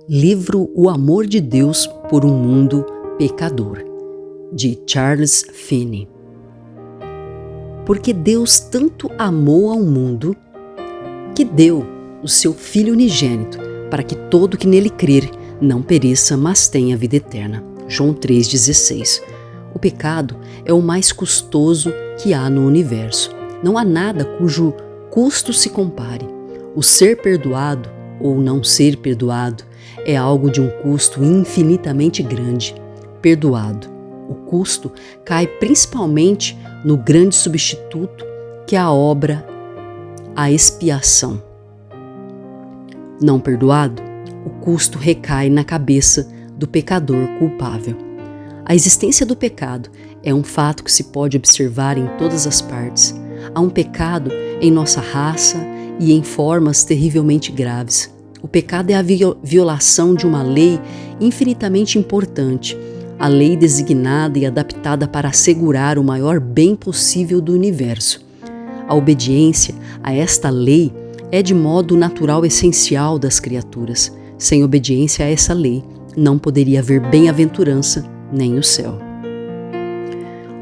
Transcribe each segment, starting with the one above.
Livro O Amor de Deus por um Mundo Pecador, de Charles Finney. Porque Deus tanto amou ao mundo, que deu o seu Filho unigênito, para que todo que nele crer não pereça, mas tenha vida eterna. João 3,16. O pecado é o mais custoso que há no universo. Não há nada cujo custo se compare. O ser perdoado ou não ser perdoado é algo de um custo infinitamente grande. Perdoado. O custo cai principalmente no grande substituto que é a obra, a expiação. Não perdoado, o custo recai na cabeça do pecador culpável. A existência do pecado é um fato que se pode observar em todas as partes. Há um pecado em nossa raça e em formas terrivelmente graves. O pecado é a violação de uma lei infinitamente importante, a lei designada e adaptada para assegurar o maior bem possível do universo. A obediência a esta lei é de modo natural essencial das criaturas. Sem obediência a essa lei, não poderia haver bem-aventurança nem o céu.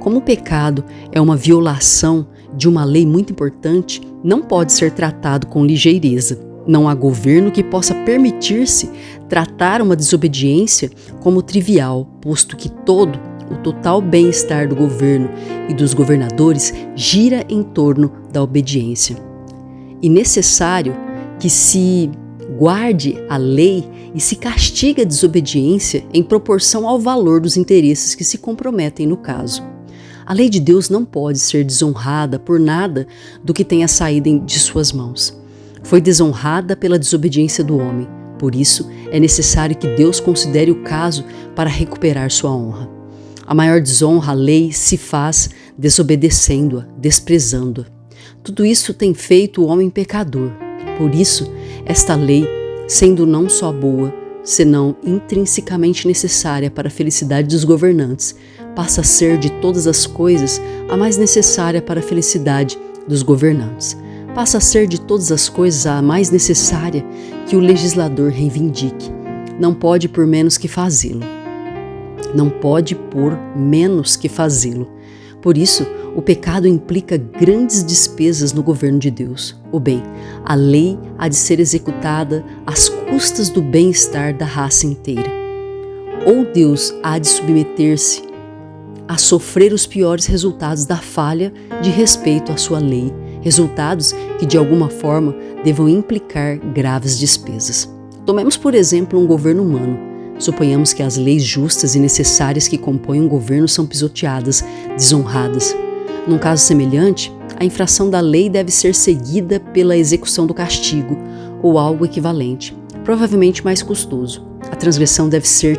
Como o pecado é uma violação de uma lei muito importante, não pode ser tratado com ligeireza. Não há governo que possa permitir-se tratar uma desobediência como trivial, posto que o total bem-estar do governo e dos governadores gira em torno da obediência. E necessário que se guarde a lei e se castigue a desobediência em proporção ao valor dos interesses que se comprometem no caso. A lei de Deus não pode ser desonrada por nada do que tenha saído de suas mãos. Foi desonrada pela desobediência do homem. Por isso, é necessário que Deus considere o caso para recuperar sua honra. A maior desonra à lei se faz desobedecendo-a, desprezando-a. Tudo isso tem feito o homem pecador. Por isso, esta lei, sendo não só boa, senão intrinsecamente necessária para a felicidade dos governantes, passa a ser de todas as coisas a mais necessária para a felicidade dos governantes. Passa a ser de todas as coisas a mais necessária que o legislador reivindique. Não pode por menos que fazê-lo. Não pode por menos que fazê-lo. Por isso, o pecado implica grandes despesas no governo de Deus. O bem, a lei há de ser executada às custas do bem-estar da raça inteira. Ou Deus há de submeter-se a sofrer os piores resultados da falha de respeito à sua lei, resultados que de alguma forma devam implicar graves despesas. Tomemos, por exemplo, um governo humano. Suponhamos que as leis justas e necessárias que compõem um governo são pisoteadas, desonradas. Num caso semelhante, a infração da lei deve ser seguida pela execução do castigo ou algo equivalente, provavelmente mais custoso. A transgressão deve ser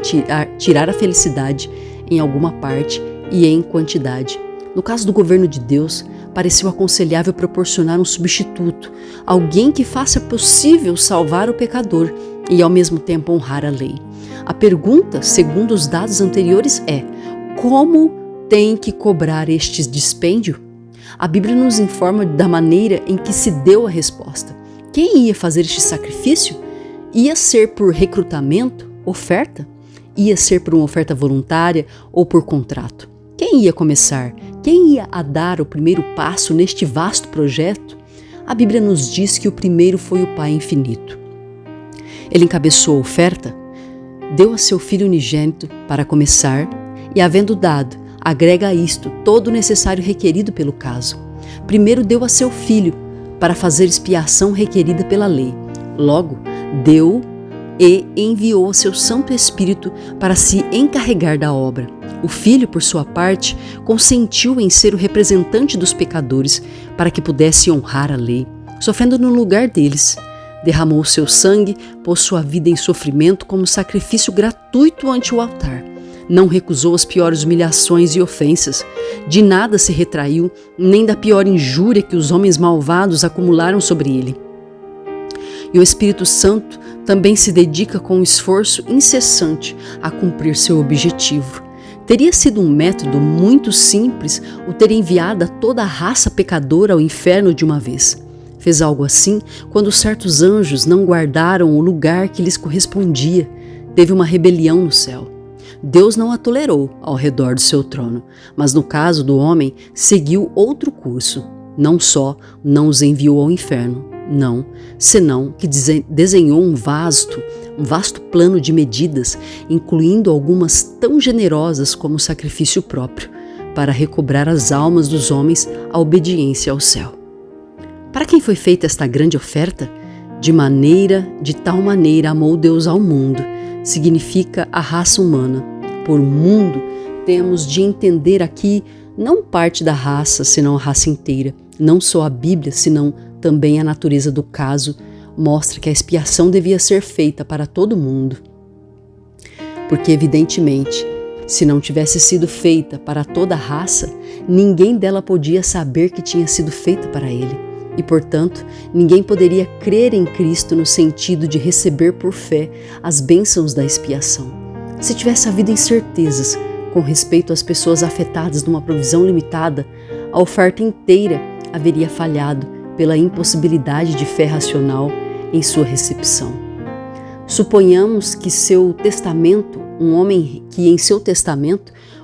tirar a felicidade em alguma parte e em quantidade. No caso do governo de Deus, pareceu aconselhável proporcionar um substituto, alguém que faça possível salvar o pecador e ao mesmo tempo honrar a lei. A pergunta, segundo os dados anteriores, é: como tem que cobrar este dispêndio? A Bíblia nos informa da maneira em que se deu a resposta. Quem ia fazer este sacrifício? Ia ser por recrutamento, oferta? Ia ser por uma oferta voluntária ou por contrato? Quem ia começar? Quem ia a dar o primeiro passo neste vasto projeto? A Bíblia nos diz que o primeiro foi o Pai infinito. Ele encabeçou a oferta, deu a seu Filho unigênito para começar e, havendo dado, agrega a isto todo o necessário requerido pelo caso. Primeiro deu a seu Filho para fazer expiação requerida pela lei. Logo, deu e enviou o seu Santo Espírito para se encarregar da obra. O Filho, por sua parte, consentiu em ser o representante dos pecadores para que pudesse honrar a lei, sofrendo no lugar deles. Derramou o seu sangue, pôs sua vida em sofrimento como sacrifício gratuito ante o altar. Não recusou as piores humilhações e ofensas. De nada se retraiu, nem da pior injúria que os homens malvados acumularam sobre ele. E o Espírito Santo também se dedica com um esforço incessante a cumprir seu objetivo. Teria sido um método muito simples o ter enviado a toda a raça pecadora ao inferno de uma vez. Fez algo assim quando certos anjos não guardaram o lugar que lhes correspondia. Teve uma rebelião no céu. Deus não a tolerou ao redor do seu trono, mas no caso do homem, seguiu outro curso. Não só não os enviou ao inferno, não, senão que desenhou um vasto plano de medidas, incluindo algumas tão generosas como o sacrifício próprio, para recobrar as almas dos homens à obediência ao céu. Para quem foi feita esta grande oferta? De tal maneira amou Deus ao mundo, significa a raça humana. Por mundo, temos de entender aqui não parte da raça, senão a raça inteira. Não só a Bíblia, senão também a natureza do caso, mostra que a expiação devia ser feita para todo mundo. Porque, evidentemente, se não tivesse sido feita para toda a raça, ninguém dela podia saber que tinha sido feita para ele. E, portanto, ninguém poderia crer em Cristo no sentido de receber por fé as bênçãos da expiação. Se tivesse havido incertezas com respeito às pessoas afetadas numa provisão limitada, a oferta inteira haveria falhado pela impossibilidade de fé racional em sua recepção. Suponhamos que em seu testamento,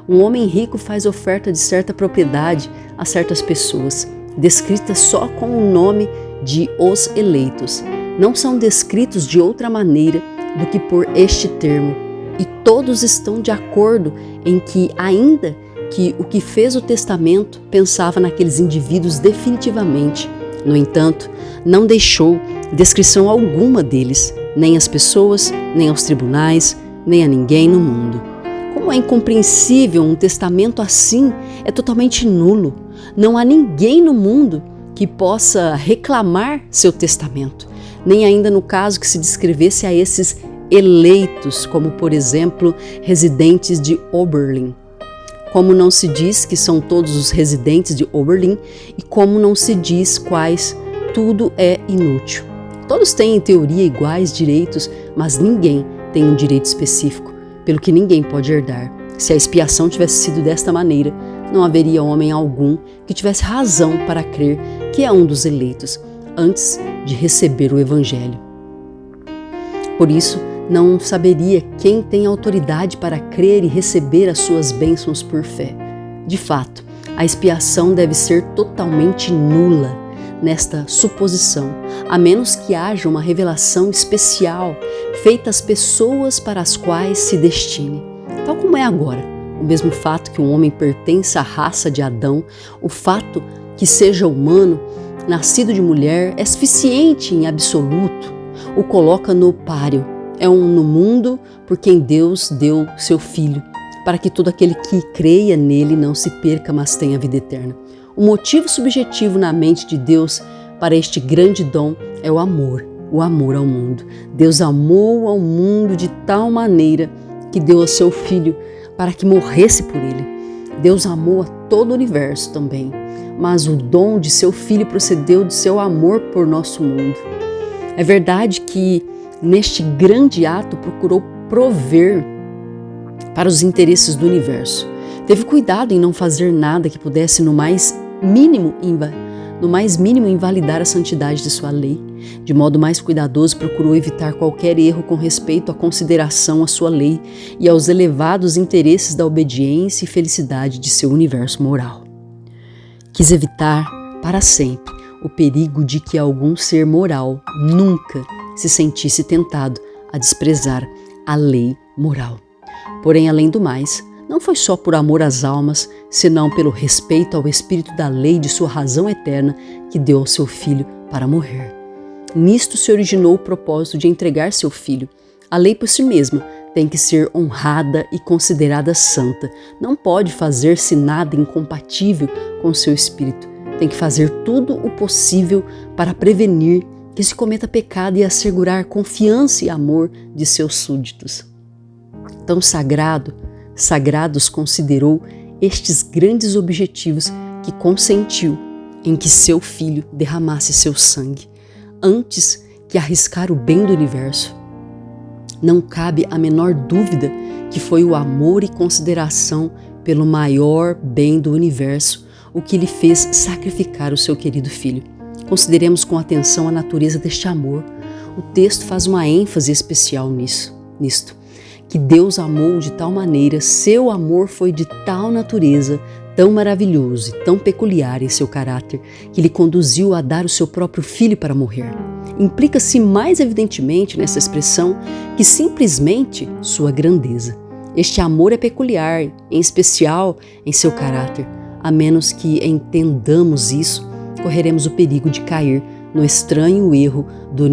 um homem rico faz oferta de certa propriedade a certas pessoas, descritas só com o nome de os eleitos. Não são descritos de outra maneira do que por este termo, e todos estão de acordo em que, ainda que o que fez o testamento pensava naqueles indivíduos definitivamente, no entanto, não deixou descrição alguma deles, nem às pessoas, nem aos tribunais, nem a ninguém no mundo. Como é incompreensível um testamento assim, é totalmente nulo. Não há ninguém no mundo que possa reclamar seu testamento, nem ainda no caso que se descrevesse a esses eleitos, como por exemplo, residentes de Oberlin. Como não se diz que são todos os residentes de Oberlin e como não se diz quais, tudo é inútil. Todos têm em teoria iguais direitos, mas ninguém tem um direito específico, pelo que ninguém pode herdar. Se a expiação tivesse sido desta maneira, não haveria homem algum que tivesse razão para crer que é um dos eleitos, antes de receber o Evangelho. Por isso, não saberia quem tem autoridade para crer e receber as suas bênçãos por fé. De fato, a expiação deve ser totalmente nula nesta suposição, a menos que haja uma revelação especial feita às pessoas para as quais se destine. Tal como é agora, o mesmo fato que um homem pertence à raça de Adão, o fato que seja humano, nascido de mulher, é suficiente em absoluto, o coloca no páreo. É no mundo por quem Deus deu seu Filho, para que todo aquele que creia nele não se perca, mas tenha vida eterna. O motivo subjetivo na mente de Deus para este grande dom é o amor ao mundo. Deus amou ao mundo de tal maneira que deu a seu Filho para que morresse por ele. Deus amou a todo o universo também, mas o dom de seu Filho procedeu de seu amor por nosso mundo. É verdade que neste grande ato procurou prover para os interesses do universo. Teve cuidado em não fazer nada que pudesse no mais mínimo invalidar a santidade de sua lei. De modo mais cuidadoso procurou evitar qualquer erro com respeito à consideração à sua lei e aos elevados interesses da obediência e felicidade de seu universo moral. Quis evitar para sempre o perigo de que algum ser moral nunca se sentisse tentado a desprezar a lei moral. Porém, além do mais, não foi só por amor às almas, senão pelo respeito ao espírito da lei de sua razão eterna que deu ao seu Filho para morrer. Nisto se originou o propósito de entregar seu Filho. A lei por si mesma tem que ser honrada e considerada santa. Não pode fazer-se nada incompatível com seu espírito. Tem que fazer tudo o possível para prevenir que se cometa pecado e assegurar confiança e amor de seus súditos. Tão sagrados considerou estes grandes objetivos que consentiu em que seu Filho derramasse seu sangue, antes que arriscar o bem do universo. Não cabe a menor dúvida que foi o amor e consideração pelo maior bem do universo o que lhe fez sacrificar o seu querido Filho. Consideremos com atenção a natureza deste amor. O texto faz uma ênfase especial nisto, que Deus amou de tal maneira, seu amor foi de tal natureza, tão maravilhoso e tão peculiar em seu caráter, que lhe conduziu a dar o seu próprio filho para morrer. Implica-se mais evidentemente nessa expressão que simplesmente sua grandeza. Este amor é peculiar, em especial em seu caráter. A menos que entendamos isso, correremos o perigo de cair no estranho erro dos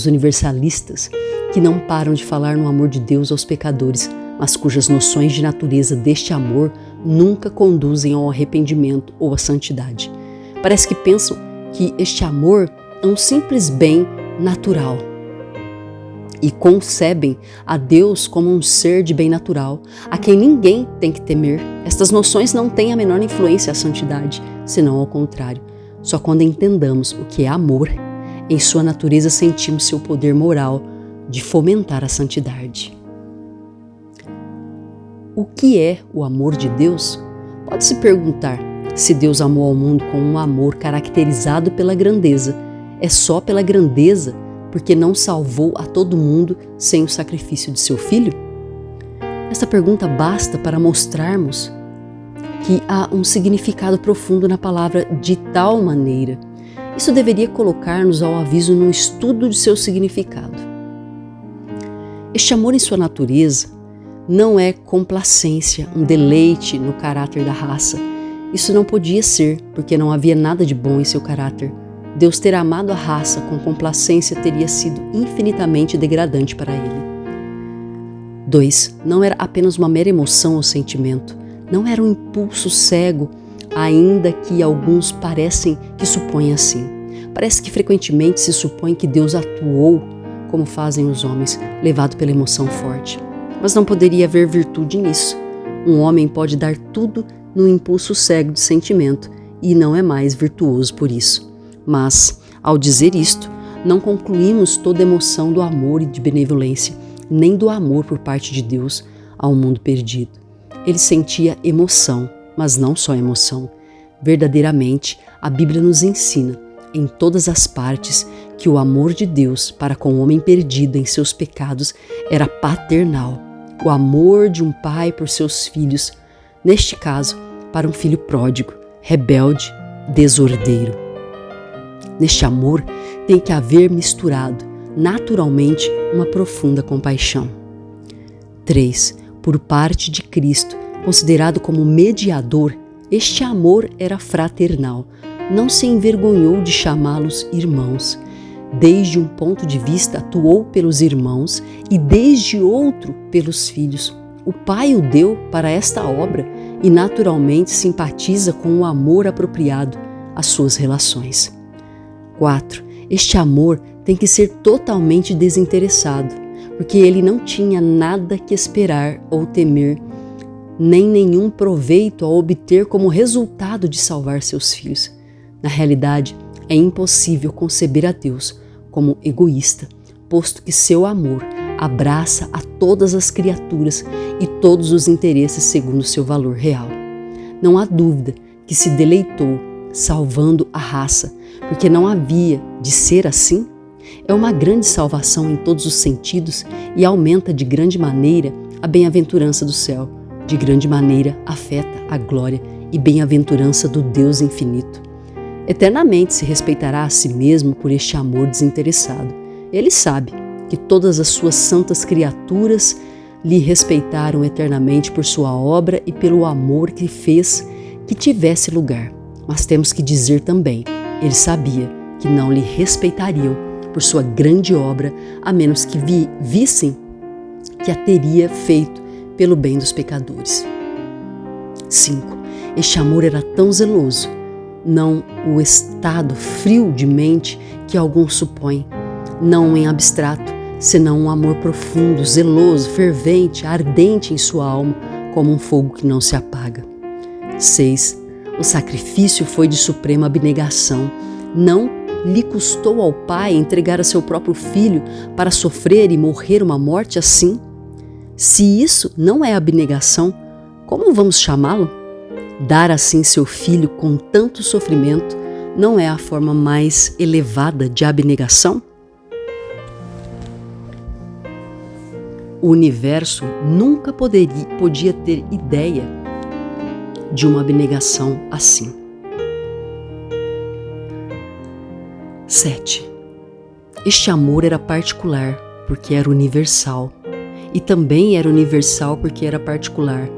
universalistas, que não param de falar no amor de Deus aos pecadores, mas cujas noções de natureza deste amor nunca conduzem ao arrependimento ou à santidade. Parece que pensam que este amor é um simples bem natural e concebem a Deus como um ser de bem natural, a quem ninguém tem que temer. Estas noções não têm a menor influência à santidade, senão ao contrário. Só quando entendamos o que é amor, em sua natureza sentimos seu poder moral de fomentar a santidade. O que é o amor de Deus? Pode-se perguntar se Deus amou ao mundo com um amor caracterizado pela grandeza. É só pela grandeza porque não salvou a todo mundo sem o sacrifício de seu filho? Esta pergunta basta para mostrarmos que há um significado profundo na palavra de tal maneira. Isso deveria colocar-nos ao aviso no estudo de seu significado. Este amor em sua natureza não é complacência, um deleite no caráter da raça. Isso não podia ser, porque não havia nada de bom em seu caráter. Deus ter amado a raça com complacência teria sido infinitamente degradante para ele. 2. Não era apenas uma mera emoção ou sentimento. Não era um impulso cego, ainda que alguns parecem que supõem assim. Parece que frequentemente se supõe que Deus atuou, como fazem os homens, levado pela emoção forte. Mas não poderia haver virtude nisso. Um homem pode dar tudo no impulso cego de sentimento e não é mais virtuoso por isso. Mas, ao dizer isto, não concluímos toda a emoção do amor e de benevolência, nem do amor por parte de Deus ao mundo perdido. Ele sentia emoção, mas não só emoção. Verdadeiramente, a Bíblia nos ensina, em todas as partes, que o amor de Deus para com o homem perdido em seus pecados era paternal. O amor de um pai por seus filhos, neste caso, para um filho pródigo, rebelde, desordeiro. Neste amor tem que haver misturado, naturalmente, uma profunda compaixão. 3. Por parte de Cristo, considerado como mediador, este amor era fraternal. Não se envergonhou de chamá-los irmãos. Desde um ponto de vista atuou pelos irmãos e desde outro pelos filhos. O Pai o deu para esta obra e naturalmente simpatiza com o amor apropriado às suas relações. 4. Este amor tem que ser totalmente desinteressado, porque ele não tinha nada que esperar ou temer, nem nenhum proveito a obter como resultado de salvar seus filhos. Na realidade, é impossível conceber a Deus como egoísta, posto que seu amor abraça a todas as criaturas e todos os interesses segundo seu valor real. Não há dúvida que se deleitou salvando a raça, porque não havia de ser assim. É uma grande salvação em todos os sentidos e aumenta de grande maneira a bem-aventurança do céu, de grande maneira afeta a glória e bem-aventurança do Deus infinito. Eternamente se respeitará a si mesmo por este amor desinteressado. Ele sabe que todas as suas santas criaturas lhe respeitaram eternamente por sua obra e pelo amor que fez que tivesse lugar. Mas temos que dizer também, ele sabia que não lhe respeitariam por sua grande obra, a menos que vissem que a teria feito pelo bem dos pecadores. 5. Este amor era tão zeloso, não o estado frio de mente que alguns supõem, não em abstrato, senão um amor profundo, zeloso, fervente, ardente em sua alma, como um fogo que não se apaga. 6. O sacrifício foi de suprema abnegação. Não lhe custou ao Pai entregar a seu próprio filho para sofrer e morrer uma morte assim? Se isso não é abnegação, como vamos chamá-lo? Dar assim seu filho com tanto sofrimento não é a forma mais elevada de abnegação? O universo nunca podia ter ideia de uma abnegação assim. 7. Este amor era particular porque era universal, e também era universal porque era particular.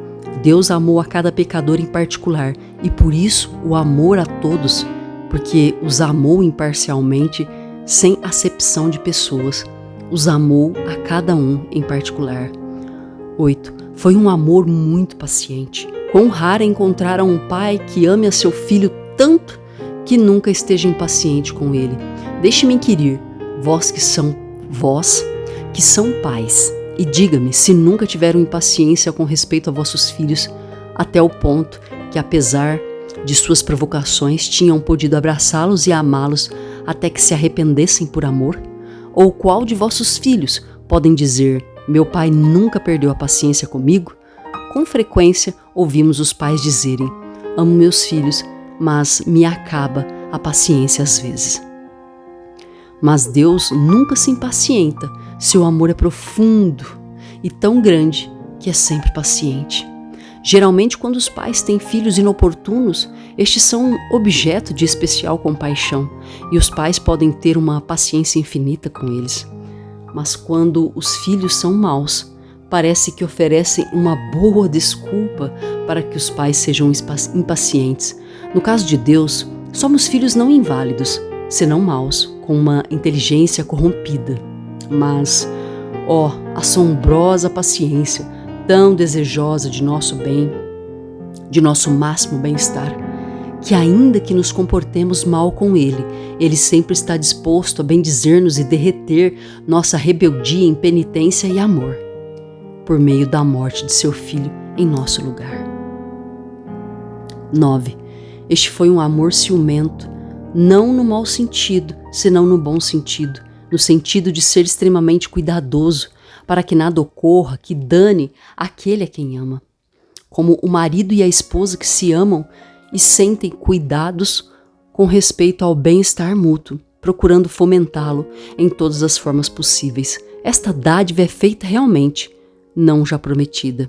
Deus amou a cada pecador em particular, e por isso o amor a todos, porque os amou imparcialmente, sem acepção de pessoas. Os amou a cada um em particular. 8. Foi um amor muito paciente. Quão raro é encontrar um pai que ame a seu filho tanto que nunca esteja impaciente com ele. Deixe-me inquirir, vós que são pais, e diga-me se nunca tiveram impaciência com respeito a vossos filhos, até o ponto que, apesar de suas provocações, tinham podido abraçá-los e amá-los até que se arrependessem por amor? Ou qual de vossos filhos podem dizer, meu pai nunca perdeu a paciência comigo? Com frequência ouvimos os pais dizerem, amo meus filhos, mas me acaba a paciência às vezes. Mas Deus nunca se impacienta, seu amor é profundo e tão grande que é sempre paciente. Geralmente, quando os pais têm filhos inoportunos, estes são objeto de especial compaixão e os pais podem ter uma paciência infinita com eles. Mas quando os filhos são maus, parece que oferecem uma boa desculpa para que os pais sejam impacientes. No caso de Deus, somos filhos não inválidos, senão maus, com uma inteligência corrompida. Mas, assombrosa paciência, tão desejosa de nosso bem, de nosso máximo bem-estar, que ainda que nos comportemos mal com Ele sempre está disposto a bendizer-nos e derreter nossa rebeldia em penitência e amor, por meio da morte de seu Filho em nosso lugar. 9. Este foi um amor ciumento, não no mau sentido, senão no bom sentido, no sentido de ser extremamente cuidadoso, para que nada ocorra que dane aquele a quem ama. Como o marido e a esposa que se amam e sentem cuidados com respeito ao bem-estar mútuo, procurando fomentá-lo em todas as formas possíveis. Esta dádiva é feita realmente, não já prometida.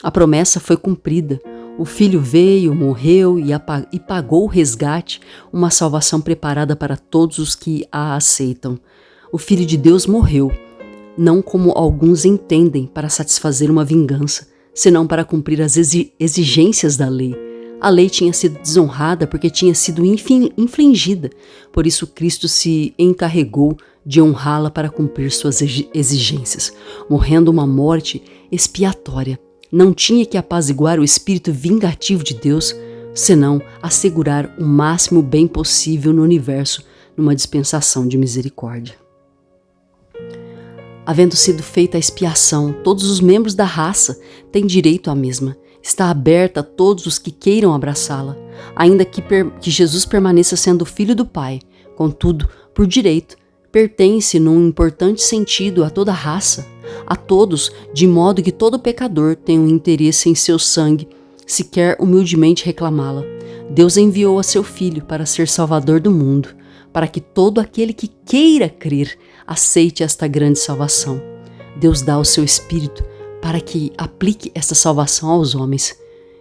A promessa foi cumprida. O Filho veio, morreu e pagou o resgate, uma salvação preparada para todos os que a aceitam. O Filho de Deus morreu, não como alguns entendem, para satisfazer uma vingança, senão para cumprir as exigências da lei. A lei tinha sido desonrada porque tinha sido infringida, por isso Cristo se encarregou de honrá-la para cumprir suas exigências, morrendo uma morte expiatória. Não tinha que apaziguar o espírito vingativo de Deus, senão assegurar o máximo bem possível no universo numa dispensação de misericórdia. Havendo sido feita a expiação, todos os membros da raça têm direito à mesma. Está aberta a todos os que queiram abraçá-la, ainda que Jesus permaneça sendo filho do Pai. Contudo, por direito, pertence num importante sentido a toda a raça, a todos, de modo que todo pecador tem um interesse em seu sangue, se quer humildemente reclamá-la. Deus enviou a seu Filho para ser Salvador do mundo, para que todo aquele que queira crer aceite esta grande salvação. Deus dá o seu Espírito para que aplique esta salvação aos homens.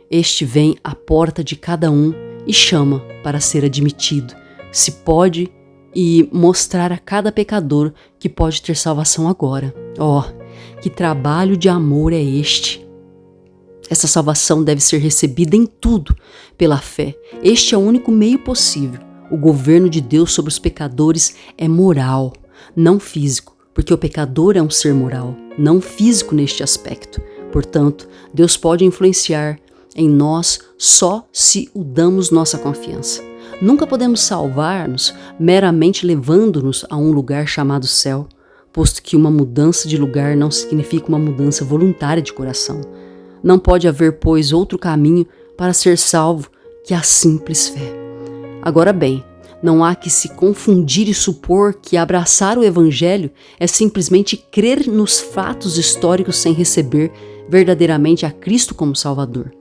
Este vem à porta de cada um e chama para ser admitido. Se pode e mostrar a cada pecador que pode ter salvação agora. Que trabalho de amor é este! Essa salvação deve ser recebida em tudo pela fé. Este é o único meio possível. O governo de Deus sobre os pecadores é moral, não físico, porque o pecador é um ser moral, não físico neste aspecto. Portanto, Deus pode influenciar em nós só se o damos nossa confiança. Nunca podemos salvar-nos meramente levando-nos a um lugar chamado céu, posto que uma mudança de lugar não significa uma mudança voluntária de coração. Não pode haver, pois, outro caminho para ser salvo que a simples fé. Agora bem, não há que se confundir e supor que abraçar o Evangelho é simplesmente crer nos fatos históricos sem receber verdadeiramente a Cristo como Salvador.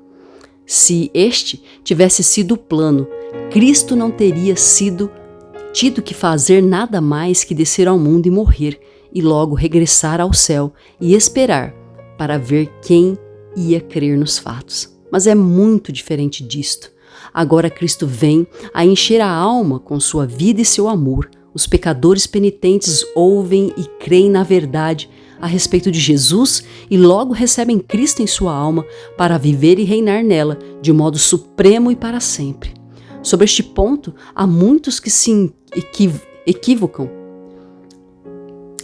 Se este tivesse sido o plano, Cristo não teria tido que fazer nada mais que descer ao mundo e morrer, e logo regressar ao céu e esperar para ver quem ia crer nos fatos. Mas é muito diferente disto. Agora Cristo vem a encher a alma com sua vida e seu amor. Os pecadores penitentes ouvem e creem na verdade a respeito de Jesus e logo recebem Cristo em sua alma para viver e reinar nela de modo supremo e para sempre. Sobre este ponto, há muitos que se equivocam.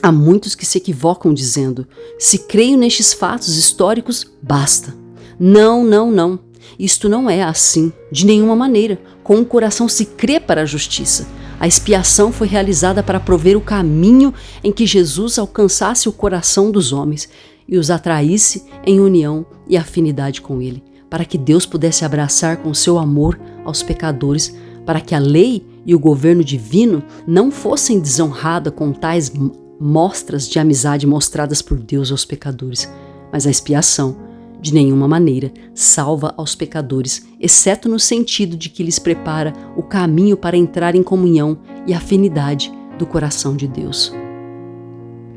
Há muitos que se equivocam dizendo: se creio nestes fatos históricos, basta. Não, não, não. Isto não é assim, de nenhuma maneira. Com o coração se crê para a justiça. A expiação foi realizada para prover o caminho em que Jesus alcançasse o coração dos homens e os atraísse em união e afinidade com ele, para que Deus pudesse abraçar com seu amor aos pecadores, para que a lei e o governo divino não fossem desonrados com tais mostras de amizade mostradas por Deus aos pecadores. Mas a expiação, de nenhuma maneira, salva aos pecadores, exceto no sentido de que lhes prepara o caminho para entrar em comunhão e afinidade do coração de Deus.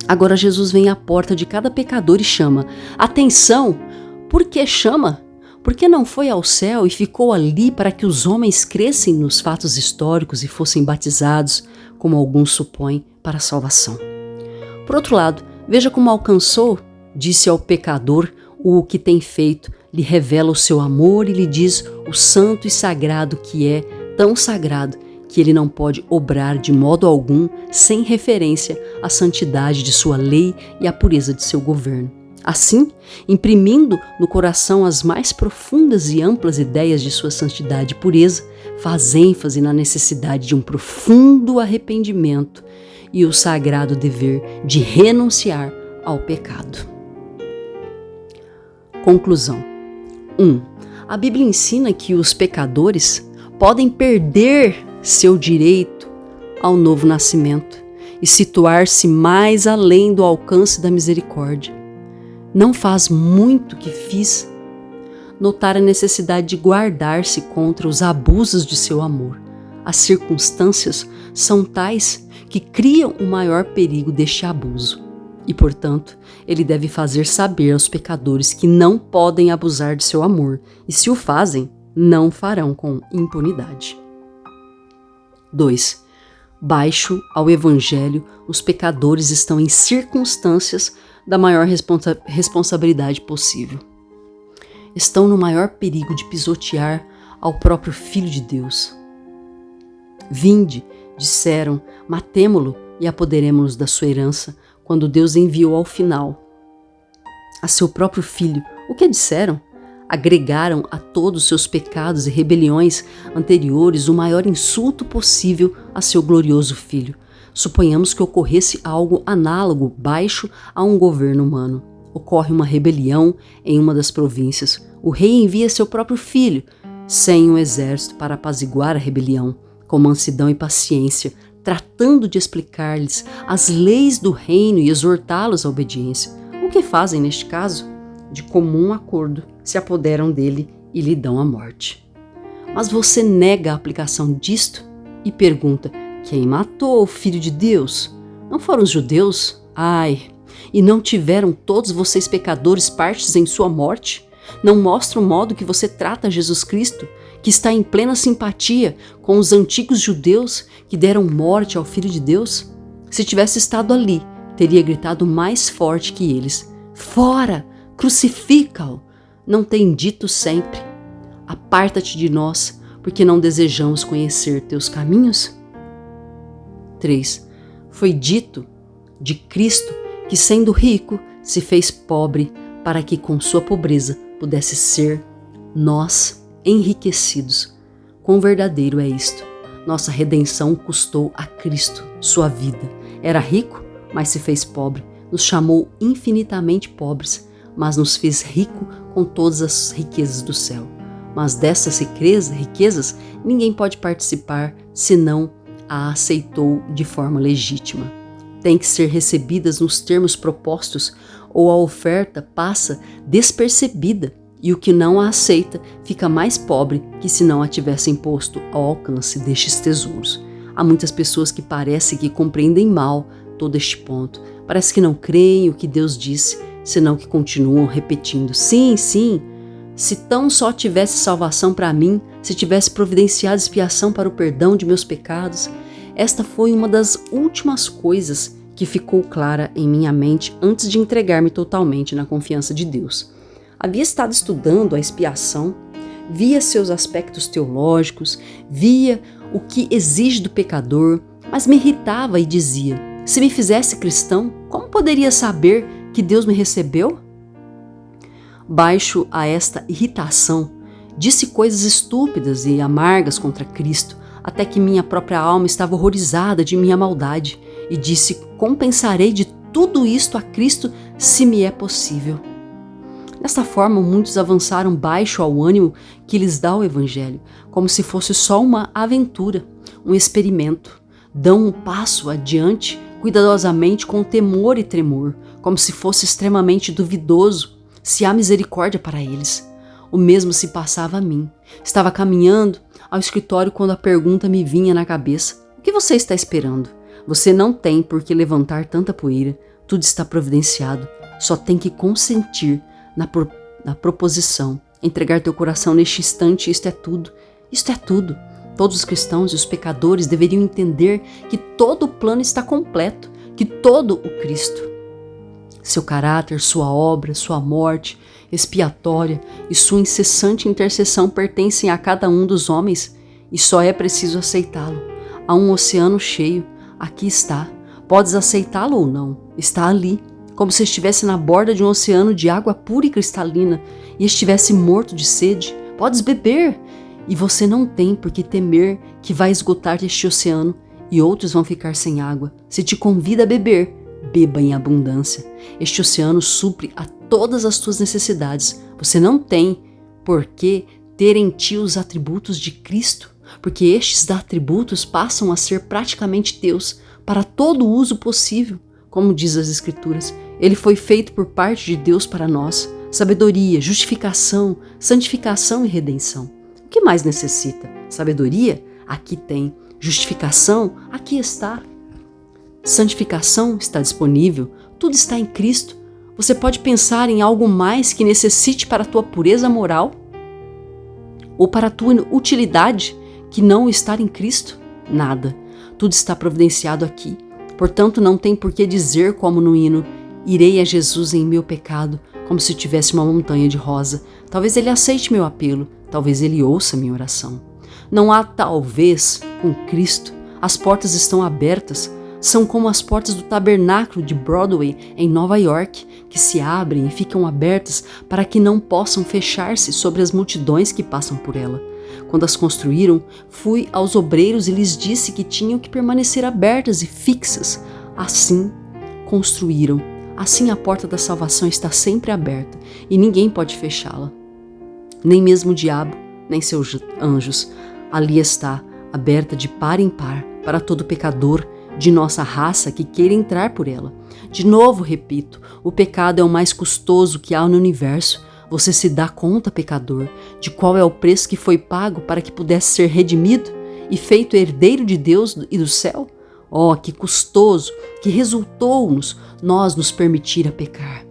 Agora Jesus vem à porta de cada pecador e chama: atenção! Por que chama? Porque não foi ao céu e ficou ali para que os homens crescem nos fatos históricos e fossem batizados, como alguns supõem, para a salvação. Por outro lado, veja como alcançou, disse ao pecador, o que tem feito, lhe revela o seu amor e lhe diz o santo e sagrado que é, tão sagrado que ele não pode obrar de modo algum sem referência à santidade de sua lei e à pureza de seu governo. Assim, imprimindo no coração as mais profundas e amplas ideias de sua santidade e pureza, faz ênfase na necessidade de um profundo arrependimento e o sagrado dever de renunciar ao pecado. Conclusão. 1. A Bíblia ensina que os pecadores podem perder seu direito ao novo nascimento e situar-se mais além do alcance da misericórdia. Não faz muito que fiz notar a necessidade de guardar-se contra os abusos de seu amor. As circunstâncias são tais que criam o maior perigo deste abuso. E, portanto, ele deve fazer saber aos pecadores que não podem abusar de seu amor, e se o fazem, não farão com impunidade. 2. Baixo ao Evangelho, os pecadores estão em circunstâncias da maior responsabilidade possível. Estão no maior perigo de pisotear ao próprio Filho de Deus. Vinde, disseram, matemo-lo e apoderemo-nos da sua herança, quando Deus enviou ao final a seu próprio Filho. O que disseram? Agregaram a todos os seus pecados e rebeliões anteriores o maior insulto possível a seu glorioso Filho. Suponhamos que ocorresse algo análogo baixo a um governo humano. Ocorre uma rebelião em uma das províncias. O rei envia seu próprio filho, sem um exército, para apaziguar a rebelião, com mansidão e paciência, tratando de explicar-lhes as leis do reino e exortá-los à obediência. O que fazem neste caso? De comum acordo, se apoderam dele e lhe dão a morte. Mas você nega a aplicação disto e pergunta: quem matou o Filho de Deus? Não foram os judeus? Ai, e não tiveram todos vocês pecadores partes em sua morte? Não mostra o modo que você trata Jesus Cristo, que está em plena simpatia com os antigos judeus que deram morte ao Filho de Deus? Se tivesse estado ali, teria gritado mais forte que eles: fora! Crucifica-o! Não tem dito sempre: aparta-te de nós, porque não desejamos conhecer teus caminhos? 3. Foi dito de Cristo que, sendo rico, se fez pobre para que com sua pobreza pudesse ser nós enriquecidos. Quão verdadeiro é isto! Nossa redenção custou a Cristo sua vida. Era rico, mas se fez pobre. Nos chamou infinitamente pobres, mas nos fez rico com todas as riquezas do céu. Mas dessas riquezas ninguém pode participar senão a aceitou de forma legítima. Tem que ser recebidas nos termos propostos ou a oferta passa despercebida e o que não a aceita fica mais pobre que se não a tivessem posto ao alcance destes tesouros. Há muitas pessoas que parecem que compreendem mal todo este ponto. Parece que não creem o que Deus disse, senão que continuam repetindo: sim, sim, se tão só tivesse salvação para mim, se tivesse providenciado expiação para o perdão de meus pecados. Esta foi uma das últimas coisas que ficou clara em minha mente antes de entregar-me totalmente na confiança de Deus. Havia estado estudando a expiação, via seus aspectos teológicos, via o que exige do pecador, mas me irritava e dizia: se me fizesse cristão, como poderia saber que Deus me recebeu? Baixo a esta irritação, disse coisas estúpidas e amargas contra Cristo, até que minha própria alma estava horrorizada de minha maldade, e disse: compensarei de tudo isto a Cristo se me é possível. Desta forma, muitos avançaram baixo ao ânimo que lhes dá o Evangelho, como se fosse só uma aventura, um experimento. Dão um passo adiante, cuidadosamente, com temor e tremor, como se fosse extremamente duvidoso se há misericórdia para eles. O mesmo se passava a mim. Estava caminhando ao escritório quando a pergunta me vinha na cabeça: o que você está esperando? Você não tem por que levantar tanta poeira, tudo está providenciado, só tem que consentir na proposição, entregar teu coração neste instante. Isto é tudo, isto é tudo. Todos os cristãos e os pecadores deveriam entender que todo o plano está completo, que todo o Cristo, seu caráter, sua obra, sua morte expiatória e sua incessante intercessão pertencem a cada um dos homens e só é preciso aceitá-lo. Há um oceano cheio, aqui está. Podes aceitá-lo ou não, está ali, como se estivesse na borda de um oceano de água pura e cristalina e estivesse morto de sede. Podes beber, e você não tem por que temer que vai esgotar este oceano e outros vão ficar sem água. Se te convida a beber, beba em abundância. Este oceano supre a todas as tuas necessidades. Você não tem por que ter em ti os atributos de Cristo, porque estes atributos passam a ser praticamente teus para todo o uso possível. Como diz as Escrituras, ele foi feito por parte de Deus para nós: sabedoria, justificação, santificação e redenção. O que mais necessita? Sabedoria? Aqui tem. Justificação? Aqui está. Santificação está disponível. Tudo está em Cristo. Você pode pensar em algo mais que necessite para a tua pureza moral? Ou para a tua utilidade que não estar em Cristo? Nada. Tudo está providenciado aqui. Portanto, não tem por que dizer como no hino: irei a Jesus em meu pecado, como se tivesse uma montanha de rosa. Talvez ele aceite meu apelo, talvez ele ouça minha oração. Não há talvez com Cristo. As portas estão abertas. São como as portas do tabernáculo de Broadway em Nova York, que se abrem e ficam abertas para que não possam fechar-se sobre as multidões que passam por ela. Quando as construíram, fui aos obreiros e lhes disse que tinham que permanecer abertas e fixas. Assim construíram. Assim a porta da salvação está sempre aberta e ninguém pode fechá-la. Nem mesmo o diabo, nem seus anjos. Ali está, aberta de par em par para todo pecador de nossa raça que queira entrar por ela. De novo, repito, o pecado é o mais custoso que há no universo. Você se dá conta, pecador, de qual é o preço que foi pago para que pudesse ser redimido e feito herdeiro de Deus e do céu? Oh, que custoso que resultou-nos nós nos permitir a pecar.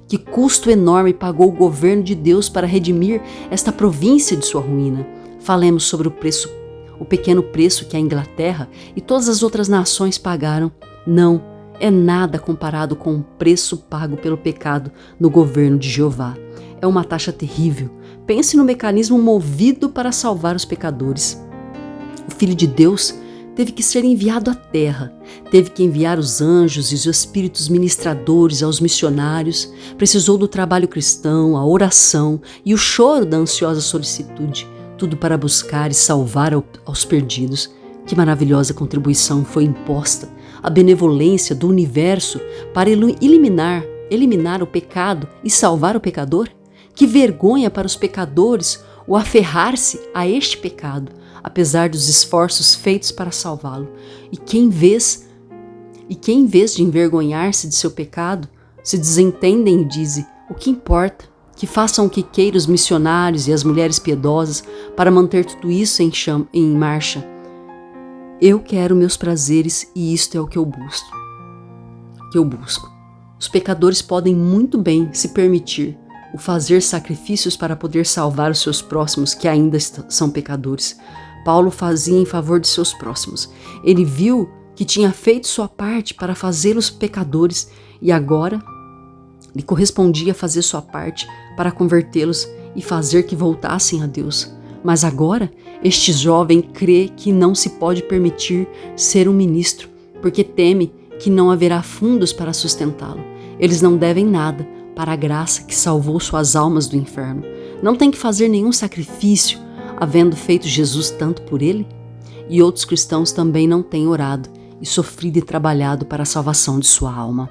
Que custo enorme pagou o governo de Deus para redimir esta província de sua ruína. Falemos sobre o pequeno preço que a Inglaterra e todas as outras nações pagaram. Não é nada comparado com o preço pago pelo pecado no governo de Jeová. É uma taxa terrível. Pense no mecanismo movido para salvar os pecadores. O Filho de Deus teve que ser enviado à terra, teve que enviar os anjos e os espíritos ministradores aos missionários, precisou do trabalho cristão, a oração e o choro da ansiosa solicitude, tudo para buscar e salvar aos perdidos. Que maravilhosa contribuição foi imposta, a benevolência do universo para eliminar o pecado e salvar o pecador? Que vergonha para os pecadores o aferrar-se a este pecado, apesar dos esforços feitos para salvá-lo. E que em vez de envergonhar-se de seu pecado, se desentendem e dizem: o que importa? que façam o que queiram os missionários e as mulheres piedosas para manter tudo isso em marcha. Eu quero meus prazeres e isto é o que eu busco. Os pecadores podem muito bem se permitir o fazer sacrifícios para poder salvar os seus próximos que ainda são pecadores. Paulo fazia em favor de seus próximos. Ele viu que tinha feito sua parte para fazê-los pecadores e agora lhe correspondia fazer sua parte para convertê-los e fazer que voltassem a Deus. Mas agora, este jovem crê que não se pode permitir ser um ministro, porque teme que não haverá fundos para sustentá-lo. Eles não devem nada para a graça que salvou suas almas do inferno. Não tem que fazer nenhum sacrifício, havendo feito Jesus tanto por ele. E outros cristãos também não têm orado e sofrido e trabalhado para a salvação de sua alma.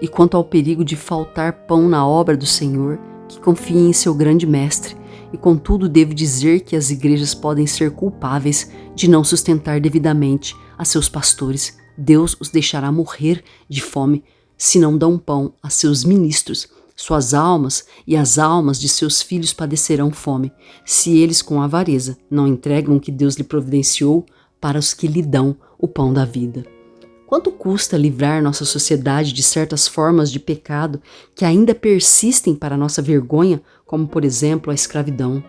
E quanto ao perigo de faltar pão na obra do Senhor, que confie em seu grande mestre, e contudo devo dizer que as igrejas podem ser culpáveis de não sustentar devidamente a seus pastores. Deus os deixará morrer de fome se não dão pão a seus ministros. Suas almas e as almas de seus filhos padecerão fome, se eles com avareza não entregam o que Deus lhe providenciou para os que lhe dão o pão da vida. Quanto custa livrar nossa sociedade de certas formas de pecado que ainda persistem para nossa vergonha, como por exemplo a escravidão?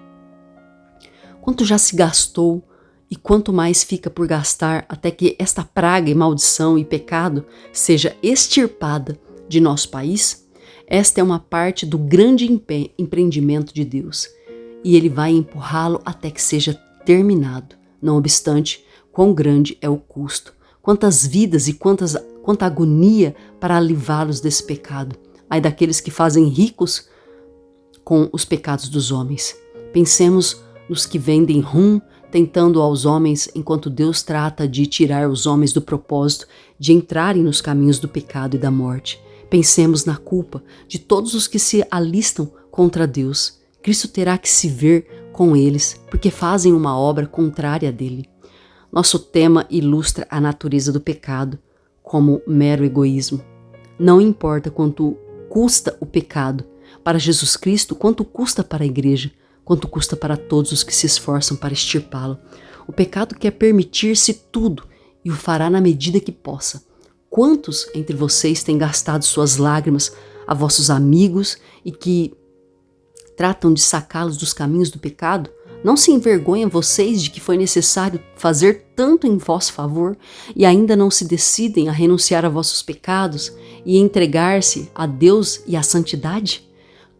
Quanto já se gastou e quanto mais fica por gastar até que esta praga e maldição e pecado seja extirpada de nosso país? Esta é uma parte do grande empreendimento de Deus e Ele vai empurrá-lo até que seja terminado. Não obstante, quão grande é o custo. Quantas vidas e quanta agonia para livrá-los desse pecado. Ai daqueles que fazem ricos com os pecados dos homens. Pensemos nos que vendem rum, tentando aos homens, enquanto Deus trata de tirar os homens do propósito de entrarem nos caminhos do pecado e da morte. Pensemos na culpa de todos os que se alistam contra Deus. Cristo terá que se ver com eles, porque fazem uma obra contrária dele. Nosso tema ilustra a natureza do pecado como mero egoísmo. Não importa quanto custa o pecado para Jesus Cristo, quanto custa para a igreja, quanto custa para todos os que se esforçam para extirpá-lo. O pecado quer permitir-se tudo e o fará na medida que possa. Quantos entre vocês têm gastado suas lágrimas a vossos amigos e que tratam de sacá-los dos caminhos do pecado? Não se envergonham vocês de que foi necessário fazer tanto em vosso favor e ainda não se decidem a renunciar a vossos pecados e entregar-se a Deus e à santidade?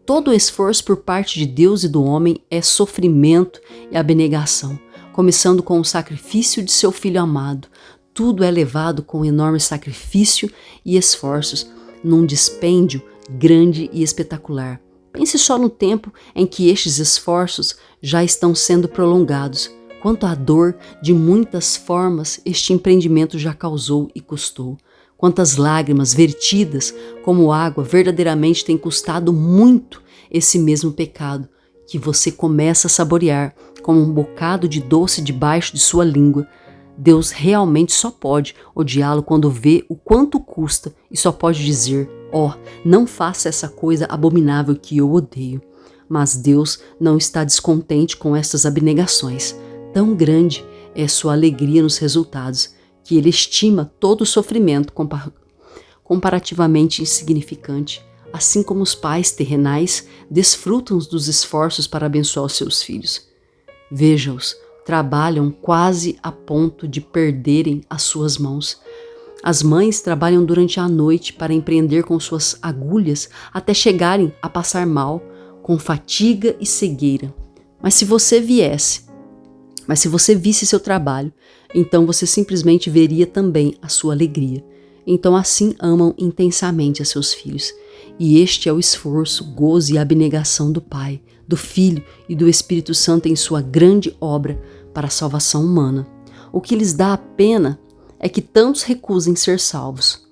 Todo o esforço por parte de Deus e do homem é sofrimento e abnegação, começando com o sacrifício de seu Filho amado. Tudo é levado com enorme sacrifício e esforços, num dispêndio grande e espetacular. Pense só no tempo em que estes esforços já estão sendo prolongados. Quanto à dor, de muitas formas, este empreendimento já causou e custou. Quantas lágrimas vertidas como água verdadeiramente tem custado muito esse mesmo pecado, que você começa a saborear como um bocado de doce debaixo de sua língua. Deus realmente só pode odiá-lo quando vê o quanto custa e só pode dizer: ó, não faça essa coisa abominável que eu odeio. Mas Deus não está descontente com estas abnegações. Tão grande é sua alegria nos resultados, que Ele estima todo o sofrimento comparativamente insignificante, assim como os pais terrenais desfrutam dos esforços para abençoar os seus filhos. Veja-os, trabalham quase a ponto de perderem as suas mãos. As mães trabalham durante a noite para empreender com suas agulhas até chegarem a passar mal, com fadiga e cegueira. Mas se você visse seu trabalho, então você simplesmente veria também a sua alegria. Então assim amam intensamente a seus filhos. E este é o esforço, gozo e abnegação do Pai, do Filho e do Espírito Santo em sua grande obra para a salvação humana. O que lhes dá a pena é que tantos recusem ser salvos.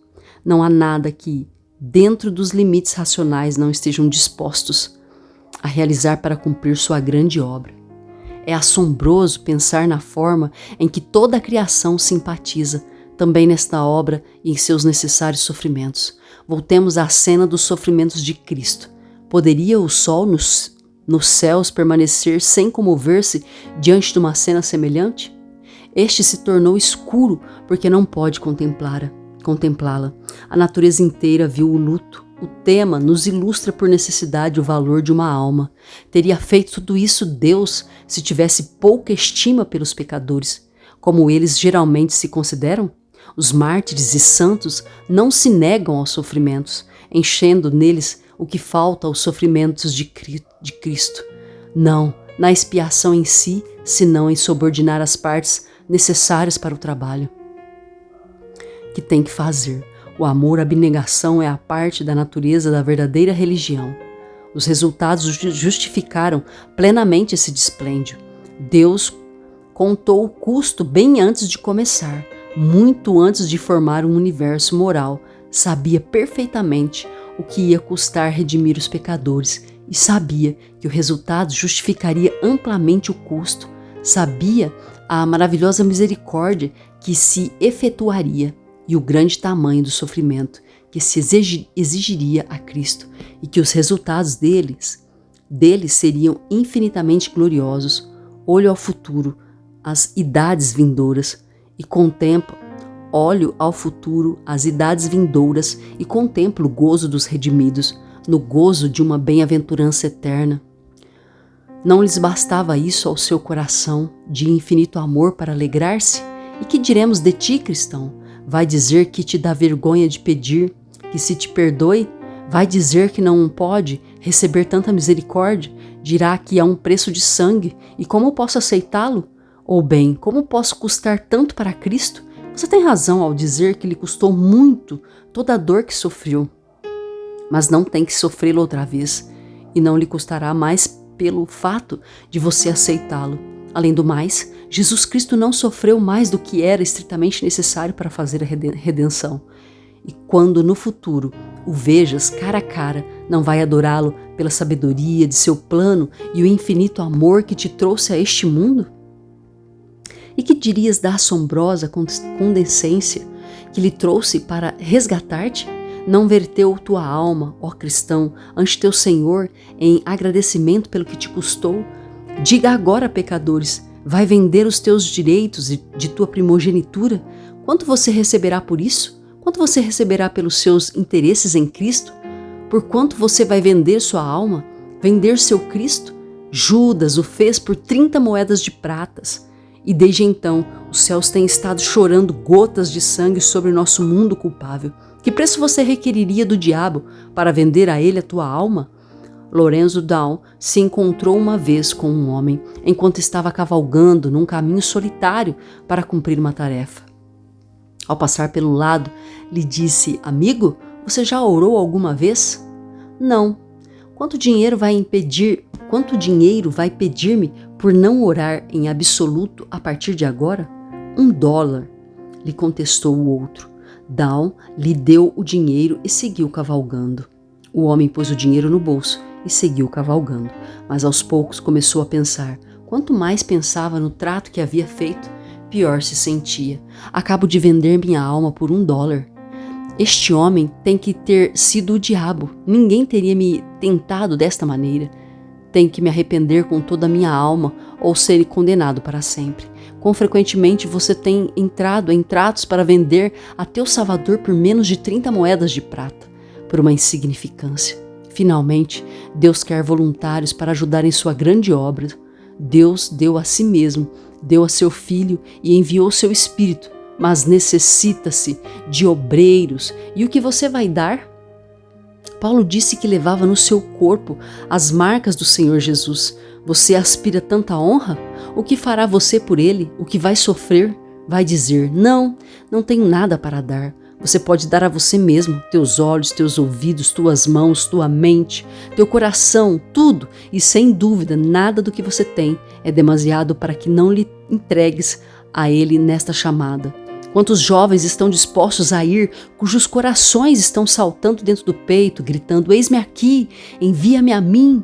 Não há nada que, dentro dos limites racionais, não estejam dispostos a realizar para cumprir sua grande obra. É assombroso pensar na forma em que toda a criação simpatiza também nesta obra e em seus necessários sofrimentos. Voltemos à cena dos sofrimentos de Cristo. Poderia o sol nos céus permanecer sem comover-se diante de uma cena semelhante? Este se tornou escuro porque não pode contemplá-la. A natureza inteira viu o luto. O tema nos ilustra por necessidade o valor de uma alma. Teria feito tudo isso Deus se tivesse pouca estima pelos pecadores, como eles geralmente se consideram? Os mártires e santos não se negam aos sofrimentos, enchendo neles o que falta aos sofrimentos de Cristo. Não na expiação em si, senão em subordinar as partes necessárias para o trabalho que tem que fazer. O amor, a abnegação é a parte da natureza da verdadeira religião. Os resultados justificaram plenamente esse dispêndio. Deus contou o custo bem antes de começar, muito antes de formar um universo moral. Sabia perfeitamente o que ia custar redimir os pecadores e sabia que o resultado justificaria amplamente o custo. Sabia a maravilhosa misericórdia que se efetuaria e o grande tamanho do sofrimento que se exigiria a Cristo e que os resultados deles seriam infinitamente gloriosos. Olho ao futuro, às idades vindouras e contemplo o gozo dos redimidos, no gozo de uma bem-aventurança eterna. Não lhes bastava isso ao seu coração de infinito amor para alegrar-se? E que diremos de ti, cristão? Vai dizer que te dá vergonha de pedir, que se te perdoe? Vai dizer que não pode receber tanta misericórdia? Dirá que há um preço de sangue, e como posso aceitá-lo? Ou bem, como posso custar tanto para Cristo? Você tem razão ao dizer que lhe custou muito toda a dor que sofreu, mas não tem que sofrê-lo outra vez, e não lhe custará mais pelo fato de você aceitá-lo. Além do mais, Jesus Cristo não sofreu mais do que era estritamente necessário para fazer a redenção. E quando no futuro o vejas cara a cara, não vai adorá-lo pela sabedoria de seu plano e o infinito amor que te trouxe a este mundo? E que dirias da assombrosa condescendência que lhe trouxe para resgatar-te? Não verteu tua alma, ó cristão, ante teu Senhor em agradecimento pelo que te custou? Diga agora, pecadores, vai vender os teus direitos de tua primogenitura? Quanto você receberá por isso? Quanto você receberá pelos seus interesses em Cristo? Por quanto você vai vender sua alma? Vender seu Cristo? Judas o fez por 30 moedas de pratas. E desde então, os céus têm estado chorando gotas de sangue sobre o nosso mundo culpável. Que preço você requeriria do diabo para vender a ele a tua alma? Lorenzo Down se encontrou uma vez com um homem enquanto estava cavalgando num caminho solitário para cumprir uma tarefa. Ao passar pelo lado, lhe disse: amigo, você já orou alguma vez? Não. Quanto dinheiro vai pedir-me por não orar em absoluto a partir de agora? $1, lhe contestou o outro. Down lhe deu o dinheiro e seguiu cavalgando. O homem pôs o dinheiro no bolso e seguiu cavalgando, mas aos poucos começou a pensar. Quanto mais pensava no trato que havia feito, pior se sentia. Acabo de vender minha alma por $1. Este homem tem que ter sido o diabo. Ninguém teria me tentado desta maneira. Tenho que me arrepender com toda a minha alma ou ser condenado para sempre. Quão frequentemente você tem entrado em tratos para vender a teu Salvador por menos de 30 moedas de prata, por uma insignificância. Finalmente, Deus quer voluntários para ajudar em sua grande obra. Deus deu a si mesmo, deu a seu Filho e enviou seu Espírito, mas necessita-se de obreiros. E o que você vai dar? Paulo disse que levava no seu corpo as marcas do Senhor Jesus. Você aspira tanta honra? O que fará você por ele? O que vai sofrer? Vai dizer: não tenho nada para dar. Você pode dar a você mesmo, teus olhos, teus ouvidos, tuas mãos, tua mente, teu coração, tudo. E sem dúvida, nada do que você tem é demasiado para que não lhe entregues a ele nesta chamada. Quantos jovens estão dispostos a ir, cujos corações estão saltando dentro do peito, gritando: eis-me aqui, envia-me a mim.